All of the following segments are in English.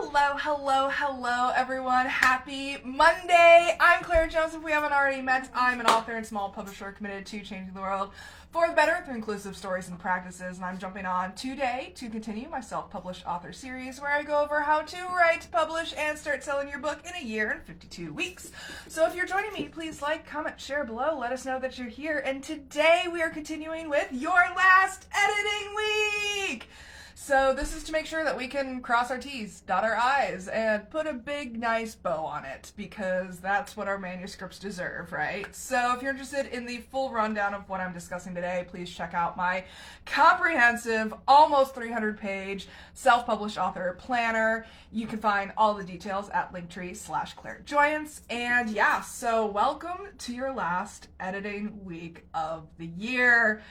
Hello, everyone. Happy Monday. I'm clairjoyance. If we haven't already met, I'm an author and small publisher committed to changing the world for the better through inclusive stories and practices. And I'm jumping on today to continue my self-published author series where I go over how to write, publish, and start selling your book in a year and 52 weeks. So if you're joining me, please like, comment, share below. Let us know that you're here. And today we are continuing with your last editing week. So this is to make sure that we can cross our T's, dot our I's, and put a big, nice bow on it, because that's what our manuscripts deserve, right? So if you're interested in the full rundown of what I'm discussing today, please check out my comprehensive, almost 300-page self-published author planner. You can find all the details at linktr.ee/clairjoyance. And yeah, so welcome to your last editing week of the year.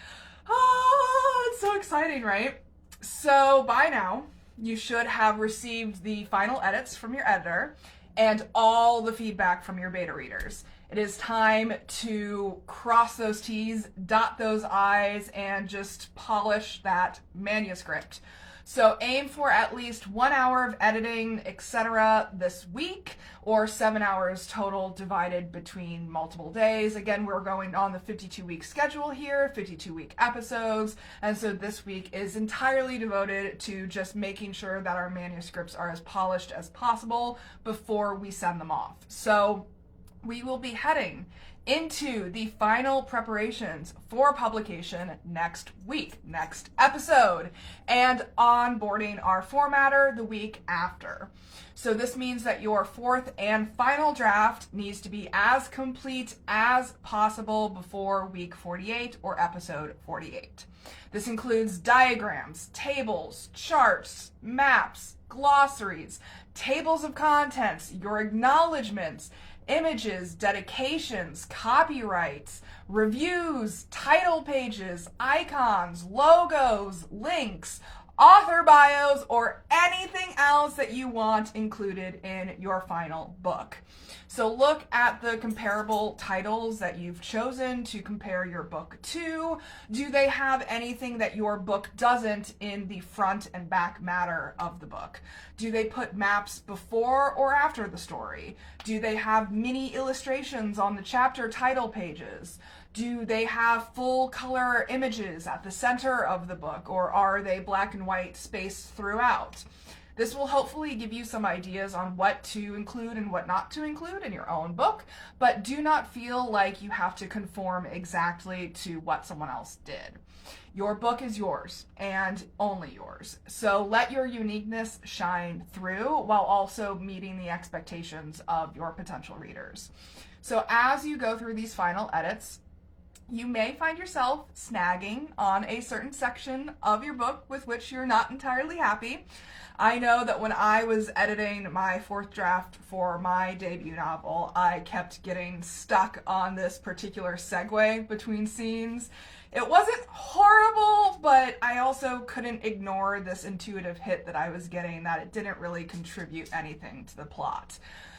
Oh, it's so exciting, right? So by now, you should have received the final edits from your editor and all the feedback from your beta readers. It is time to cross those T's, dot those I's, and just polish that manuscript. So aim for at least 1 hour of editing, etc. this week, or 7 hours total divided between multiple days. Again, we're going on the 52-week schedule here, 52-week episodes, and so this week is entirely devoted to just making sure that our manuscripts are as polished as possible before we send them off. So we will be heading into the final preparations for publication next week, next episode, and onboarding our formatter the week after. So this means that your fourth and final draft needs to be as complete as possible before week 48 or episode 48. This includes diagrams, tables, charts, maps, glossaries, tables of contents, your acknowledgments, images, dedications, copyrights, reviews, title pages, icons, logos, links, author bios, or anything else that you want included in your final book. So look at the comparable titles that you've chosen to compare your book to. Do they have anything that your book doesn't in the front and back matter of the book? Do they put maps before or after the story? Do they have mini illustrations on the chapter title pages? Do they have full color images at the center of the book, or are they black and white spaced throughout? This will hopefully give you some ideas on what to include and what not to include in your own book, but do not feel like you have to conform exactly to what someone else did. Your book is yours and only yours. So let your uniqueness shine through while also meeting the expectations of your potential readers. So as you go through these final edits, you may find yourself snagging on a certain section of your book with which you're not entirely happy. I know that when I was editing my fourth draft for my debut novel, I kept getting stuck on this particular segue between scenes. It wasn't horrible, but I also couldn't ignore this intuitive hit that I was getting that it didn't really contribute anything to the plot.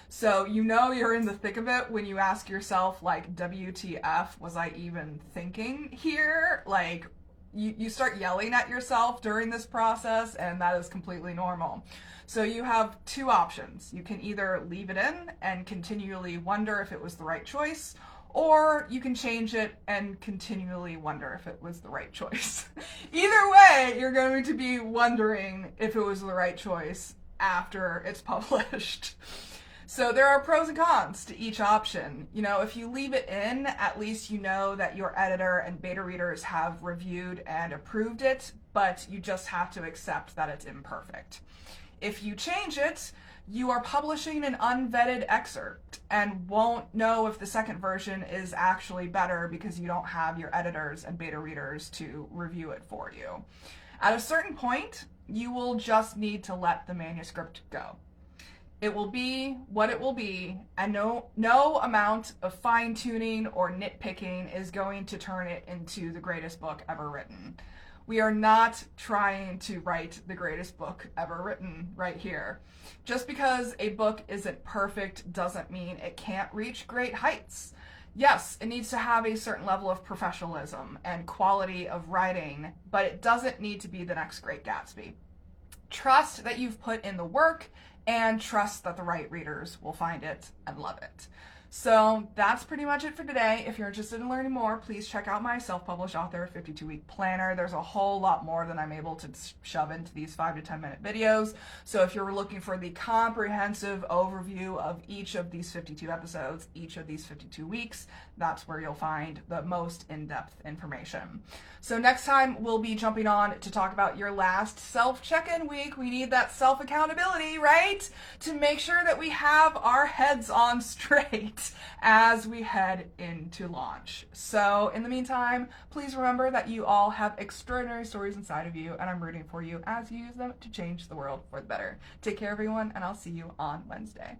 So you know you're in the thick of it when you ask yourself, like, WTF, was I even thinking here? Like, you start yelling at yourself during this process, and that is completely normal. So you have two options. You can either leave it in and continually wonder if it was the right choice, or you can change it and continually wonder if it was the right choice. Either way, you're going to be wondering if it was the right choice after it's published. So there are pros and cons to each option. You know, if you leave it in, at least you know that your editor and beta readers have reviewed and approved it, but you just have to accept that it's imperfect. If you change it, you are publishing an unvetted excerpt and won't know if the second version is actually better because you don't have your editors and beta readers to review it for you. At a certain point, you will just need to let the manuscript go. It will be what it will be, and no amount of fine-tuning or nitpicking is going to turn it into the greatest book ever written. We are not trying to write the greatest book ever written right here. Just because a book isn't perfect doesn't mean it can't reach great heights. Yes, it needs to have a certain level of professionalism and quality of writing, but it doesn't need to be the next Great Gatsby. Trust that you've put in the work and trust that the right readers will find it and love it. So that's pretty much it for today. If you're interested in learning more, please check out my self-published author 52-week planner. There's a whole lot more than I'm able to shove into these 5 to 10 minute videos. So if you're looking for the comprehensive overview of each of these 52 episodes, each of these 52 weeks, that's where you'll find the most in-depth information. So next time we'll be jumping on to talk about your last self-check-in week. We need that self-accountability, right? To make sure that we have our heads on straight as we head into launch. So in the meantime, please remember that you all have extraordinary stories inside of you, and I'm rooting for you as you use them to change the world for the better. Take care, everyone, and I'll see you on Wednesday.